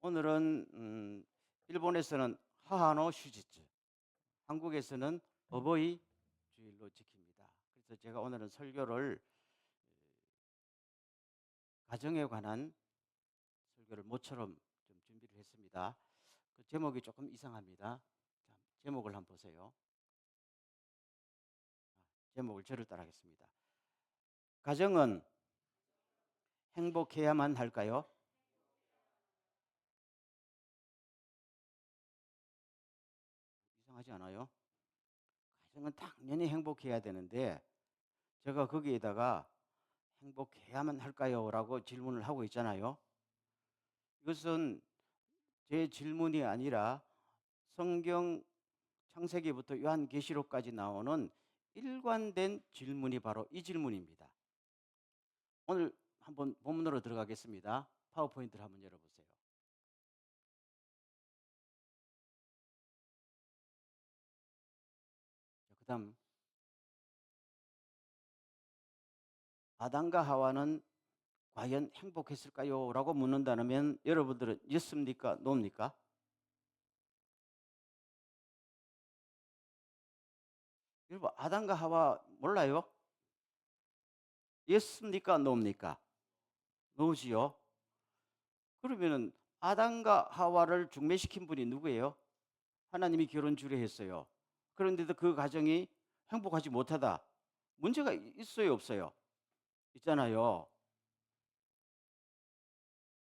오늘은 일본에서는 하하노 슈지츠, 한국에서는 어버이 주일로 지킵니다. 그래서 제가 오늘은 설교를 가정에 관한 설교를 모처럼 좀 준비를 했습니다. 그 제목이 조금 이상합니다. 자, 제목을 한번 보세요. 제목을 저를 따라하겠습니다. 가정은 행복해야만 할까요? 이상하지 않아요? 가정은 당연히 행복해야 되는데 제가 거기에다가 행복해야만 할까요? 라고 질문을 하고 있잖아요. 이것은 제 질문이 아니라 성경 창세기부터 요한계시록까지 나오는 일관된 질문이 바로 이 질문입니다. 오늘 한번 본문으로 들어가겠습니다. 파워포인트를 한번 열어보세요. 그 다음 아담과 하와는 과연 행복했을까요? 라고 묻는다면 여러분들은 예스입니까? 노입니까? 여러분 아담과 하와 몰라요? 예스입니까? 노입니까? 노지요. 그러면은 아담과 하와를 중매시킨 분이 누구예요? 하나님이 결혼 주례했어요. 그런데도 그 가정이 행복하지 못하다. 문제가 있어요, 없어요? 있잖아요.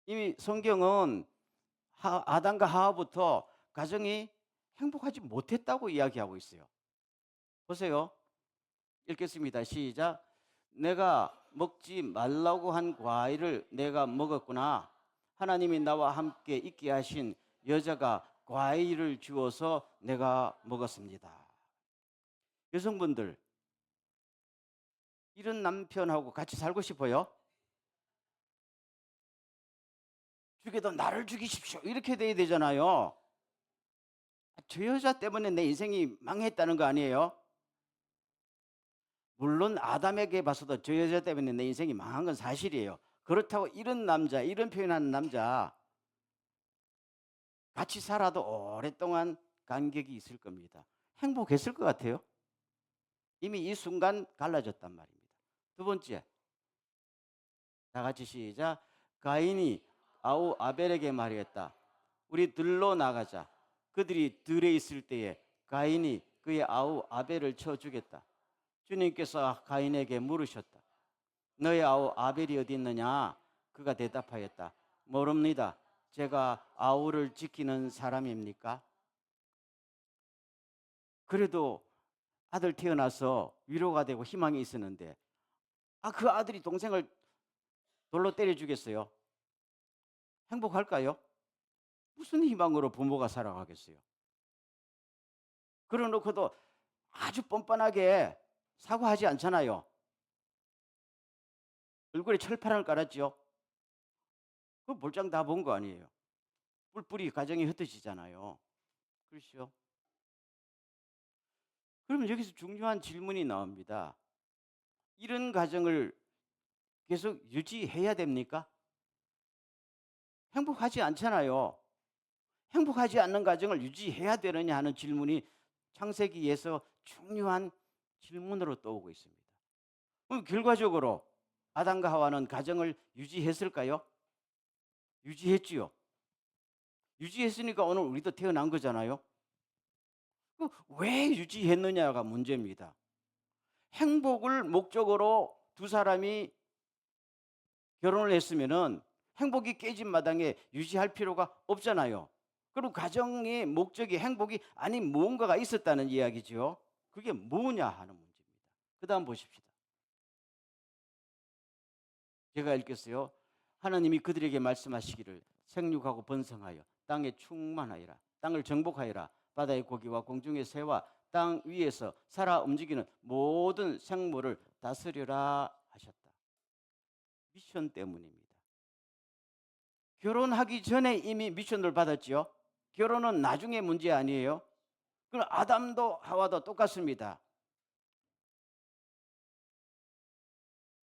이미 성경은 아담과 하와부터 가정이 행복하지 못했다고 이야기하고 있어요. 보세요. 읽겠습니다. 시작. 내가 먹지 말라고 한 과일을 내가 먹었구나. 하나님이 나와 함께 있게 하신 여자가 과일을 주어서 내가 먹었습니다. 여성분들, 이런 남편하고 같이 살고 싶어요? 죽여도 나를 죽이십시오. 이렇게 돼야 되잖아요. 저 여자 때문에 내 인생이 망했다는 거 아니에요? 물론 아담에게 봐서도 저 여자 때문에 내 인생이 망한 건 사실이에요. 그렇다고 이런 남자, 이런 표현하는 남자 같이 살아도 오랫동안 간격이 있을 겁니다. 행복했을 것 같아요. 이미 이 순간 갈라졌단 말입니다. 두 번째, 다 같이 시작. 가인이 아우 아벨에게 말했다. 우리 들로 나가자. 그들이 들에 있을 때에 가인이 그의 아우 아벨을 쳐 죽였다. 주님께서 가인에게 물으셨다. 너의 아우 아벨이 어디 있느냐? 그가 대답하였다. 모릅니다. 제가 아우를 지키는 사람입니까? 그래도 아들 태어나서 위로가 되고 희망이 있었는데 그 아들이 동생을 돌로 때려 죽였어요. 행복할까요? 무슨 희망으로 부모가 살아가겠어요? 그러놓고도 아주 뻔뻔하게 사과하지 않잖아요. 얼굴에 철판을 깔았죠. 그 볼장 다 본 거 아니에요. 뿔뿔이 가정이 흩어지잖아요. 그렇죠? 그러면 여기서 중요한 질문이 나옵니다. 이런 가정을 계속 유지해야 됩니까? 행복하지 않잖아요. 행복하지 않는 가정을 유지해야 되느냐 하는 질문이 창세기에서 중요한 질문으로 떠오고 있습니다. 그럼 결과적으로 아담과 하와는 가정을 유지했을까요? 유지했지요. 유지했으니까 오늘 우리도 태어난 거잖아요. 왜 유지했느냐가 문제입니다. 행복을 목적으로 두 사람이 결혼을 했으면은 행복이 깨진 마당에 유지할 필요가 없잖아요. 그리고 가정의 목적이 행복이 아닌 무언가가 있었다는 이야기죠. 그게 뭐냐 하는 문제입니다. 그 다음 보십시다. 제가 읽겠어요. 하나님이 그들에게 말씀하시기를 생육하고 번성하여 땅에 충만하여라. 땅을 정복하여라. 바다의 고기와 공중의 새와 땅 위에서 살아 움직이는 모든 생물을 다스려라 하셨다. 미션 때문입니다. 결혼하기 전에 이미 미션을 받았지요. 결혼은 나중에 문제 아니에요. 그럼 아담도 하와도 똑같습니다.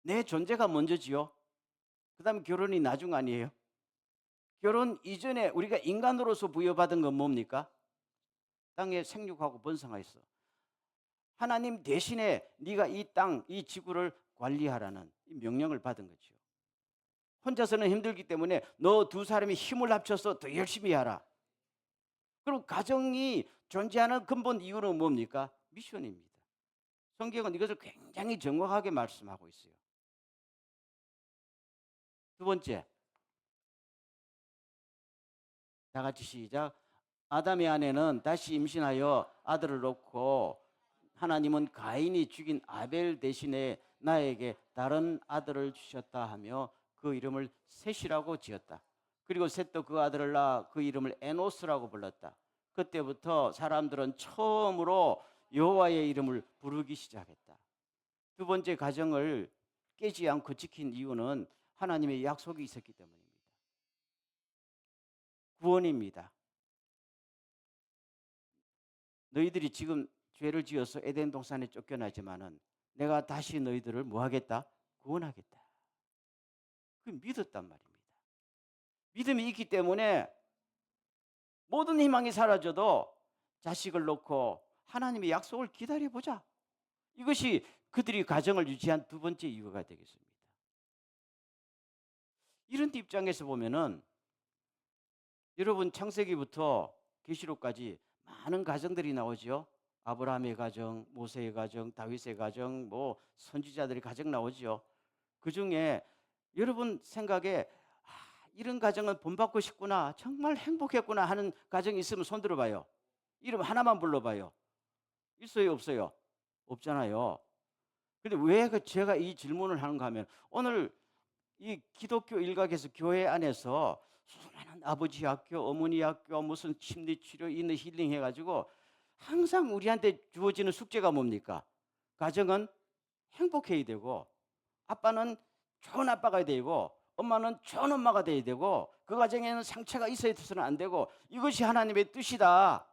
내 존재가 먼저지요. 그 다음에 결혼이 나중 아니에요. 결혼 이전에 우리가 인간으로서 부여받은 건 뭡니까? 땅에 생육하고 번성하였어. 하나님 대신에 네가 이 땅, 이 지구를 관리하라는 이 명령을 받은 거죠. 혼자서는 힘들기 때문에 너 두 사람이 힘을 합쳐서 더 열심히 하라. 그럼 가정이 존재하는 근본 이유는 뭡니까? 미션입니다. 성경은 이것을 굉장히 정확하게 말씀하고 있어요. 두 번째, 다 같이 시작. 아담의 아내는 다시 임신하여 아들을 낳고 하나님은 가인이 죽인 아벨 대신에 나에게 다른 아들을 주셨다 하며 그 이름을 셋이라고 지었다. 그리고 셋도 그 아들을 낳아 그 이름을 에노스라고 불렀다. 그때부터 사람들은 처음으로 여호와의 이름을 부르기 시작했다. 두 번째 가정을 깨지 않고 지킨 이유는 하나님의 약속이 있었기 때문입니다. 구원입니다. 너희들이 지금 죄를 지어서 에덴 동산에 쫓겨나지만은 내가 다시 너희들을 뭐 하겠다? 구원하겠다. 그 믿었단 말입니다. 믿음이 있기 때문에 모든 희망이 사라져도 자식을 놓고 하나님의 약속을 기다려보자. 이것이 그들이 가정을 유지한 두 번째 이유가 되겠습니다. 이런 입장에서 보면은 여러분 창세기부터 계시록까지 많은 가정들이 나오죠. 아브라함의 가정, 모세의 가정, 다윗의 가정, 뭐 선지자들의 가정 나오죠. 그 중에 여러분 생각에 이런 가정은 본받고 싶구나, 정말 행복했구나 하는 가정이 있으면 손 들어봐요. 이름 하나만 불러봐요. 있어요, 없어요? 없잖아요. 근데 왜 제가 이 질문을 하는가 하면 오늘 이 기독교 일각에서 교회 안에서 수많은 아버지 학교, 어머니 학교, 무슨 심리치료, 이너 힐링 해가지고 항상 우리한테 주어지는 숙제가 뭡니까? 가정은 행복해야 되고 아빠는 좋은 아빠가 되고 엄마는 좋은 엄마가 돼야 되고 그 가정에는 상처가 있어야 돼서는 안 되고 이것이 하나님의 뜻이다.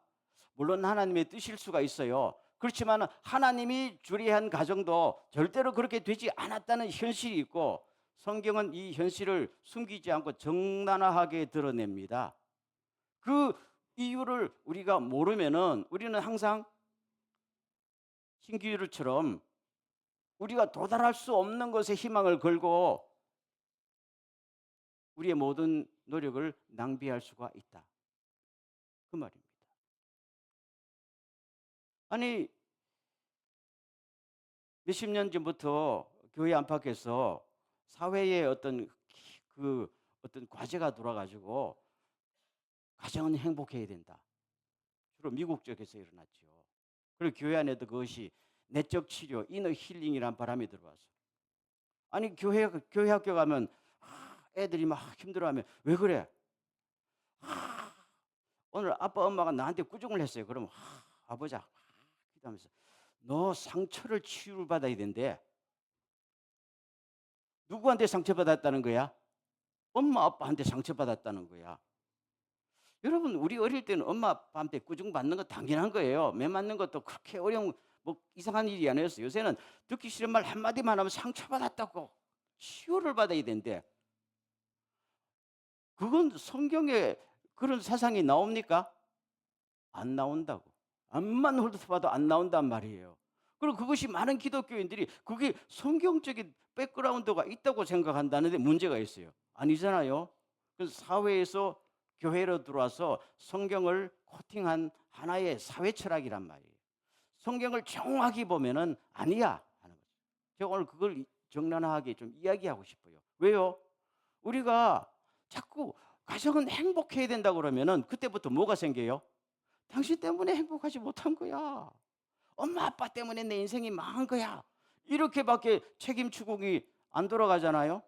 물론 하나님의 뜻일 수가 있어요. 그렇지만 하나님이 주례한 가정도 절대로 그렇게 되지 않았다는 현실이 있고 성경은 이 현실을 숨기지 않고 정나하게 드러냅니다. 그 이유를 우리가 모르면은 우리는 항상 신기루처럼 우리가 도달할 수 없는 것에 희망을 걸고 우리의 모든 노력을 낭비할 수가 있다. 그 말입니다. 아니 몇십 년 전부터 교회 안팎에서 사회에 어떤 과제가 돌아가지고 가정은 행복해야 된다. 주로 미국 쪽에서 일어났죠. 그리고 교회 안에도 그것이 내적 치료, 이너 힐링이란 바람이 들어와서 아니 교회 학교 가면 애들이 막 힘들어하면 왜 그래? 오늘 아빠 엄마가 나한테 꾸중을 했어요. 그러면 아버지 기도하면서 너 상처를 치유를 받아야 된대. 누구한테 상처받았다는 거야? 엄마 아빠한테 상처받았다는 거야. 여러분 우리 어릴 때는 엄마 아빠한테 꾸중받는 거 당연한 거예요. 매 맞는 것도 그렇게 어려운 뭐 이상한 일이 아니었어요. 요새는 듣기 싫은 말 한마디만 하면 상처받았다고 치유를 받아야 된대. 그건 성경에 그런 사상이 나옵니까? 안 나온다고. 암만 훑어봐도 안 나온단 말이에요. 그리고 그것이 많은 기독교인들이 그게 성경적인 백그라운드가 있다고 생각한다는데 문제가 있어요. 아니잖아요. 그래서 사회에서 교회로 들어와서 성경을 코팅한 하나의 사회 철학이란 말이에요. 성경을 정확히 보면은 아니야 하는 거죠. 제가 오늘 그걸 정난하게 좀 이야기하고 싶어요. 왜요? 우리가 자꾸 가정은 행복해야 된다 그러면은 그때부터 뭐가 생겨요? 당신 때문에 행복하지 못한 거야. 엄마 아빠 때문에 내 인생이 망한 거야. 이렇게밖에 책임 추궁이 안 돌아가잖아요.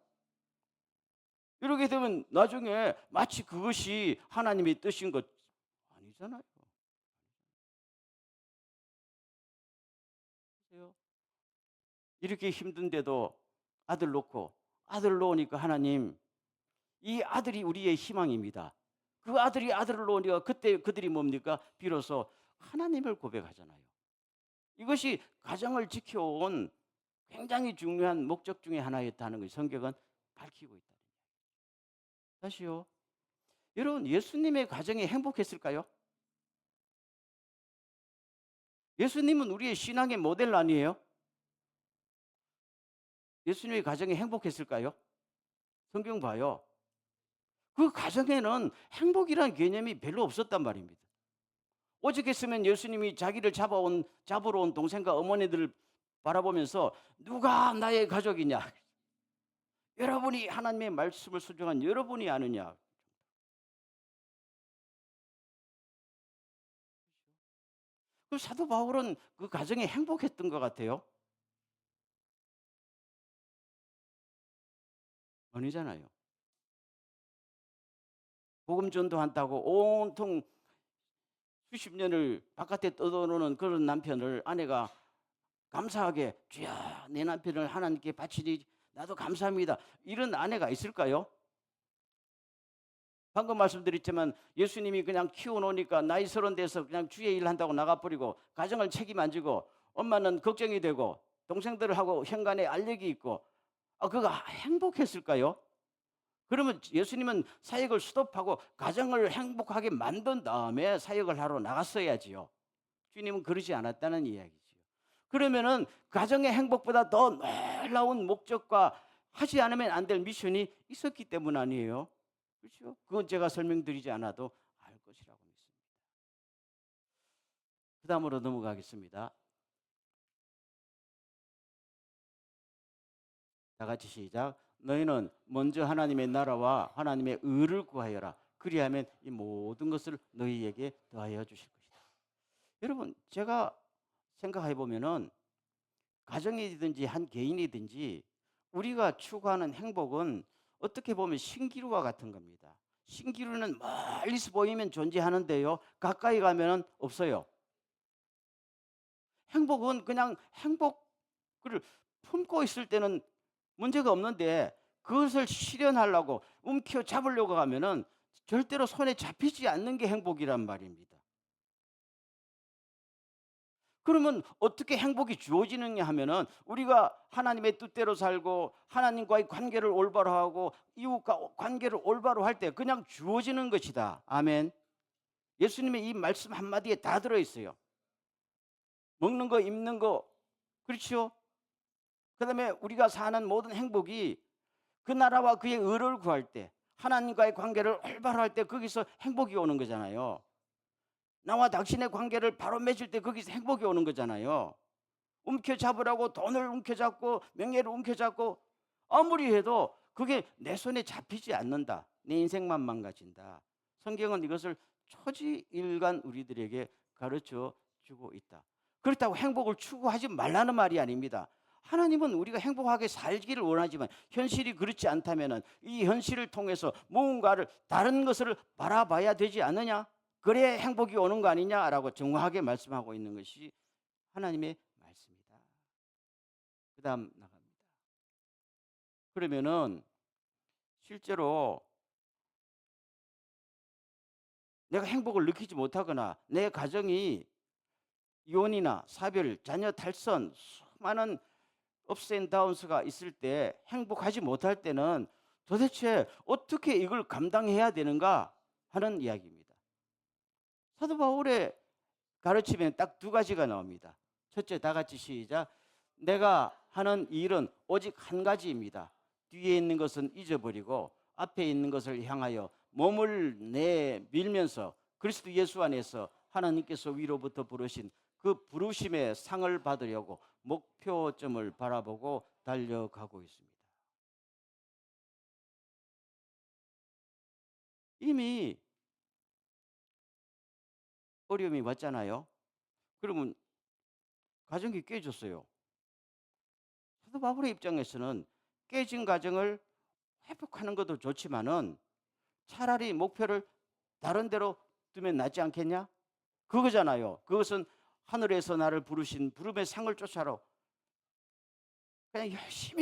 이렇게 되면 나중에 마치 그것이 하나님의 뜻인 것 아니잖아요. 이렇게 힘든데도 아들 놓고 아들 놓으니까 하나님 이 아들이 우리의 희망입니다. 그 아들이 아들을 놓으니까 그때 그들이 뭡니까? 비로소 하나님을 고백하잖아요. 이것이 가정을 지켜온 굉장히 중요한 목적 중에 하나였다는 것을 성경은 밝히고 있다. 다시요. 여러분, 예수님의 가정이 행복했을까요? 예수님은 우리의 신앙의 모델 아니에요? 예수님의 가정이 행복했을까요? 성경 봐요. 그 가정에는 행복이라는 개념이 별로 없었단 말입니다. 오죽했으면 예수님이 자기를 잡으러 온 동생과 어머니들을 바라보면서 누가 나의 가족이냐? 여러분이 하나님의 말씀을 순종한 여러분이 아느냐? 그 사도 바울은 그 가정에 행복했던 것 같아요. 아니잖아요. 복음 전도한다고 온통 수십 년을 바깥에 떠도는 그런 남편을 아내가 감사하게 주여 내 남편을 하나님께 바치니 나도 감사합니다. 이런 아내가 있을까요? 방금 말씀드렸지만 예수님이 그냥 키워놓으니까 나이 30 돼서 그냥 주의 일 한다고 나가버리고 가정을 책임 안 지고 엄마는 걱정이 되고 동생들하고 현관에 알력이 있고 그가 행복했을까요? 그러면 예수님은 사역을 스톱하고 가정을 행복하게 만든 다음에 사역을 하러 나갔어야지요. 주님은 그러지 않았다는 이야기지요. 그러면은 가정의 행복보다 더 놀라운 목적과 하지 않으면 안 될 미션이 있었기 때문 아니에요. 그렇죠? 그건 제가 설명드리지 않아도 알 것이라고 믿습니다. 그 다음으로 넘어가겠습니다. 다 같이 시작. 너희는 먼저 하나님의 나라와 하나님의 의를 구하여라. 그리하면 이 모든 것을 너희에게 더하여 주실 것이다. 여러분, 제가 생각해 보면은 가정이든지 한 개인이든지 우리가 추구하는 행복은 어떻게 보면 신기루와 같은 겁니다. 신기루는 멀리서 보이면 존재하는데요. 가까이 가면은 없어요. 행복은 그냥 행복을 품고 있을 때는 문제가 없는데 그것을 실현하려고 움켜잡으려고 하면은 절대로 손에 잡히지 않는 게 행복이란 말입니다. 그러면 어떻게 행복이 주어지느냐 하면은 우리가 하나님의 뜻대로 살고 하나님과의 관계를 올바로 하고 이웃과 관계를 올바로 할 때 그냥 주어지는 것이다. 아멘. 예수님의 이 말씀 한마디에 다 들어 있어요. 먹는 거, 입는 거, 그렇죠? 그다음에 우리가 사는 모든 행복이 그 나라와 그의 의를 구할 때 하나님과의 관계를 올바로 할 때 거기서 행복이 오는 거잖아요. 나와 당신의 관계를 바로 맺을 때 거기서 행복이 오는 거잖아요. 움켜잡으라고 돈을 움켜잡고 명예를 움켜잡고 아무리 해도 그게 내 손에 잡히지 않는다. 내 인생만 망가진다. 성경은 이것을 초지일관 우리들에게 가르쳐 주고 있다. 그렇다고 행복을 추구하지 말라는 말이 아닙니다. 하나님은 우리가 행복하게 살기를 원하지만 현실이 그렇지 않다면 이 현실을 통해서 무언가를 다른 것을 바라봐야 되지 않느냐? 그래야 행복이 오는 거 아니냐라고 정확하게 말씀하고 있는 것이 하나님의 말씀이다. 그 다음 나갑니다. 그러면은 실제로 내가 행복을 느끼지 못하거나 내 가정이 이혼이나 사별, 자녀 탈선, 수많은 업스 앤 다운스가 있을 때 행복하지 못할 때는 도대체 어떻게 이걸 감당해야 되는가 하는 이야기입니다. 사도 바울의 가르침에 딱 두 가지가 나옵니다. 첫째, 다 같이 시작. 내가 하는 일은 오직 한 가지입니다. 뒤에 있는 것은 잊어버리고 앞에 있는 것을 향하여 몸을 내밀면서 그리스도 예수 안에서 하나님께서 위로부터 부르신 그 부르심의 상을 받으려고 목표점을 바라보고 달려가고 있습니다. 이미 어려움이 왔잖아요. 그러면 가정이 깨졌어요. 사도 바울의 입장에서는 깨진 가정을 회복하는 것도 좋지만은 차라리 목표를 다른 데로 두면 낫지 않겠냐? 그거잖아요. 그것은 하늘에서 나를 부르신 부름의 상을 쫓아라. 그냥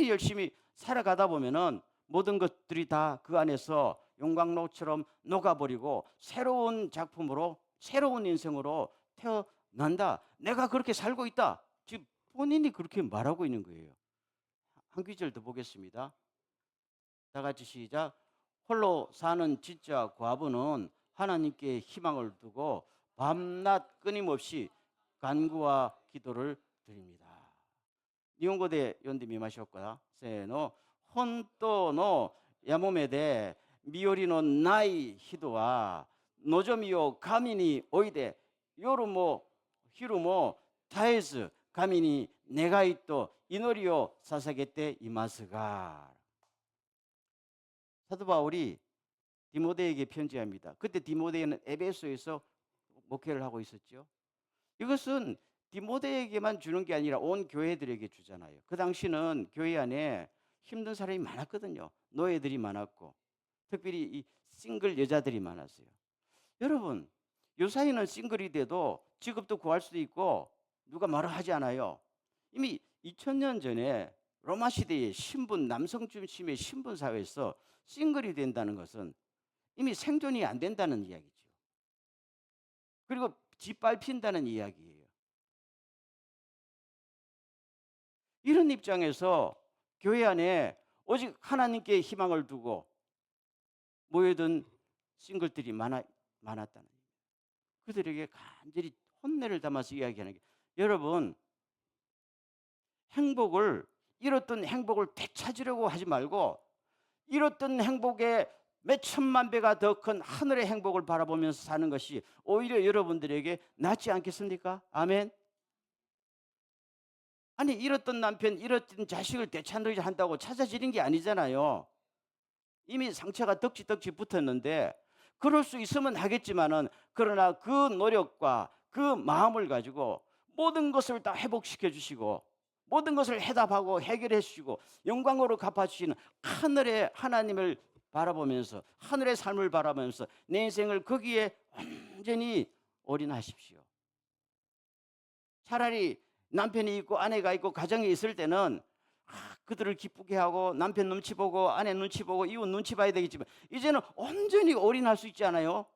열심히 살아가다 보면은 모든 것들이 다 그 안에서 용광로처럼 녹아버리고 새로운 작품으로 새로운 인생으로 태어난다. 내가 그렇게 살고 있다. 지금 본인이 그렇게 말하고 있는 거예요. 한 구절 더 보겠습니다. 다 같이 시작. 홀로 사는 진짜 과부는 하나님께 희망을 두고 밤낮 끊임없이 간구와 기도를 드립니다. 니온고대 연디マしょうか。せーの。本当のやもめで身寄りのない人は望みを神においで夜も昼も絶えず神に願いと祈りを捧げていますが사도 바울이 디모데에게 편지합니다. 그때 디모데는 에베소에서 목회를 하고 있었죠. 이것은 디모데에게만 주는 게 아니라 온 교회들에게 주잖아요. 그 당시는 교회 안에 힘든 사람이 많았거든요. 노예들이 많았고 특별히 이 싱글 여자들이 많았어요. 여러분, 요사이는 싱글이 돼도 직업도 구할 수도 있고 누가 말을 하지 않아요. 이미 2000년 전에 로마 시대의 신분, 남성 중심의 신분 사회에서 싱글이 된다는 것은 이미 생존이 안 된다는 이야기죠. 그리고 짓밟힌다는 이야기예요. 이런 입장에서 교회 안에 오직 하나님께 희망을 두고 모여든 싱글들이 많았다는 거예요. 그들에게 간절히 혼내를 담아서 이야기하는 게 여러분 행복을 잃었던 행복을 되찾으려고 하지 말고 잃었던 행복에 몇 천만 배가 더 큰 하늘의 행복을 바라보면서 사는 것이 오히려 여러분들에게 낫지 않겠습니까? 아멘. 아니 잃었던 남편, 잃었던 자식을 되찾으려 한다고 찾아지는 게 아니잖아요. 이미 상처가 덕지덕지 붙었는데 그럴 수 있으면 하겠지만은 그러나 그 노력과 그 마음을 가지고 모든 것을 다 회복시켜 주시고 모든 것을 해답하고 해결해 주시고 영광으로 갚아 주시는 하늘의 하나님을 바라보면서 하늘의 삶을 바라보면서 내 인생을 거기에 완전히 올인하십시오. 차라리 남편이 있고 아내가 있고 가정이 있을 때는 그들을 기쁘게 하고 남편 눈치 보고 아내 눈치 보고 이웃 눈치 봐야 되겠지만 이제는 온전히 올인할 수 있지 않아요?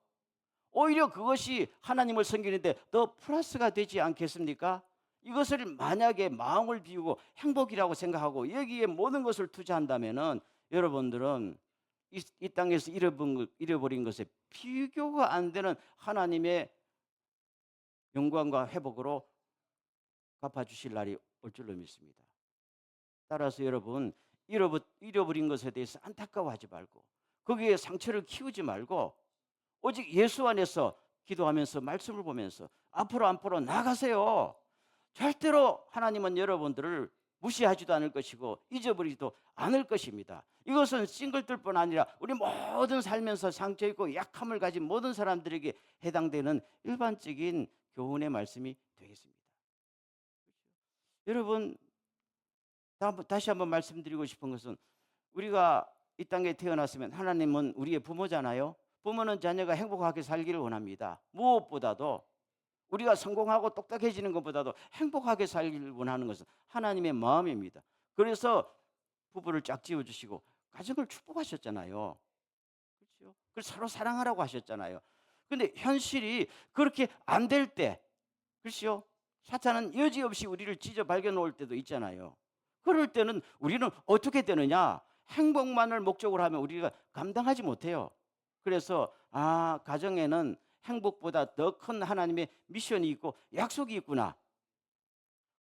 오히려 그것이 하나님을 섬기는데 더 플러스가 되지 않겠습니까? 이것을 만약에 마음을 비우고 행복이라고 생각하고 여기에 모든 것을 투자한다면은 여러분들은 이 땅에서 잃어버린 것에 비교가 안 되는 하나님의 영광과 회복으로 갚아주실 날이 올 줄로 믿습니다. 따라서 여러분 잃어버린 것에 대해서 안타까워하지 말고 거기에 상처를 키우지 말고 오직 예수 안에서 기도하면서 말씀을 보면서 앞으로 나가세요. 절대로 하나님은 여러분들을 무시하지도 않을 것이고 잊어버리지도 않을 것입니다. 이것은 싱글들뿐 아니라 우리 모든 살면서 상처 있고 약함을 가진 모든 사람들에게 해당되는 일반적인 교훈의 말씀이 되겠습니다. 여러분 다시 한번 말씀드리고 싶은 것은 우리가 이 땅에 태어났으면 하나님은 우리의 부모잖아요. 부모는 자녀가 행복하게 살기를 원합니다. 무엇보다도 우리가 성공하고 똑똑해지는 것보다도 행복하게 살기를 원하는 것은 하나님의 마음입니다. 그래서 부부를 짝 지어주시고 가정을 축복하셨잖아요. 그렇죠? 그래서 서로 사랑하라고 하셨잖아요. 그런데 현실이 그렇게 안 될 때, 그렇죠? 사탄은 여지없이 우리를 찢어 발견 놓을 때도 있잖아요. 그럴 때는 우리는 어떻게 되느냐? 행복만을 목적으로 하면 우리가 감당하지 못해요. 그래서 가정에는 행복보다 더 큰 하나님의 미션이 있고 약속이 있구나.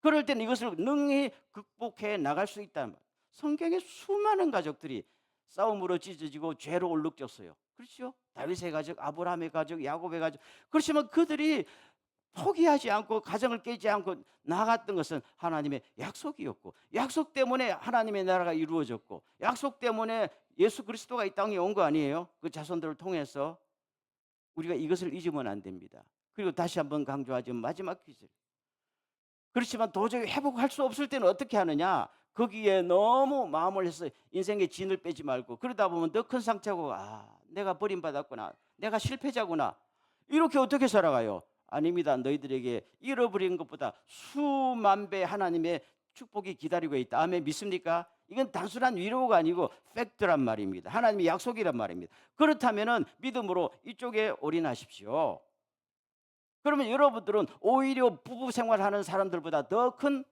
그럴 때는 이것을 능히 극복해 나갈 수 있다. 성경에 수많은 가족들이 싸움으로 찢어지고 죄로 얼룩졌어요. 그렇죠? 다윗의 가족, 아브라함의 가족, 야곱의 가족. 그렇지만 그들이 포기하지 않고 가정을 깨지 않고 나아갔던 것은 하나님의 약속이었고 약속 때문에 하나님의 나라가 이루어졌고 약속 때문에 예수 그리스도가 이 땅에 온 거 아니에요? 그 자손들을 통해서 우리가 이것을 잊으면 안 됩니다. 그리고 다시 한번 강조하지만 마지막 퀴즈. 그렇지만 도저히 회복할 수 없을 때는 어떻게 하느냐? 거기에 너무 마음을 해서 인생의 진을 빼지 말고 그러다 보면 더 큰 상처고 내가 버림받았구나. 내가 실패자구나. 이렇게 어떻게 살아가요? 아닙니다. 너희들에게 잃어버린 것보다 수만 배 하나님의 축복이 기다리고 있다. 아멘. 믿습니까? 이건 단순한 위로가 아니고 팩트란 말입니다. 하나님의 약속이란 말입니다. 그렇다면 믿음으로 이쪽에 올인하십시오. 그러면 여러분들은 오히려 부부 생활하는 사람들보다 더 큰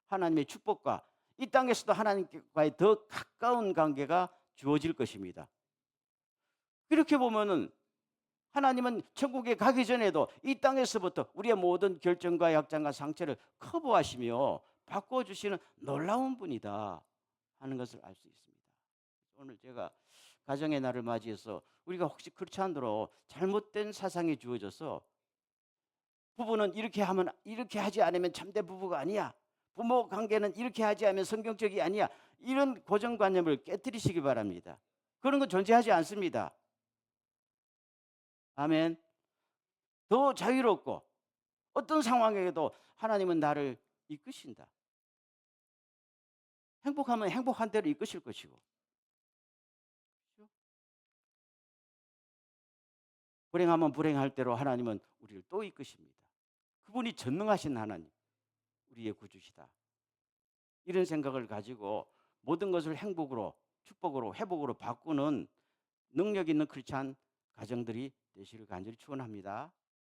하나님의 축복과 이 땅에서도 하나님과의 더 가까운 관계가 주어질 것입니다. 그렇게 보면은 하나님은 천국에 가기 전에도 이 땅에서부터 우리의 모든 결정과 약점과 상처를 커버하시며 바꿔주시는 놀라운 분이다 하는 것을 알 수 있습니다. 오늘 제가 가정의 날을 맞이해서 우리가 혹시 크리스찬으로 잘못된 사상이 주어져서 부부는 이렇게 하면 이렇게 하지 않으면 참된 부부가 아니야. 부모 관계는 이렇게 하지 않으면 성경적이 아니야. 이런 고정관념을 깨뜨리시기 바랍니다. 그런 건 존재하지 않습니다. 아멘. 더 자유롭고 어떤 상황에도 하나님은 나를 이끄신다. 행복하면 행복한 대로 이끄실 것이고, 그렇죠? 불행하면 불행할 대로 하나님은 우리를 또 이끄십니다. 그분이 전능하신 하나님, 우리의 구주시다. 이런 생각을 가지고 모든 것을 행복으로, 축복으로, 회복으로 바꾸는 능력 있는 크리스찬 가정들이 되시길 간절히 축원합니다.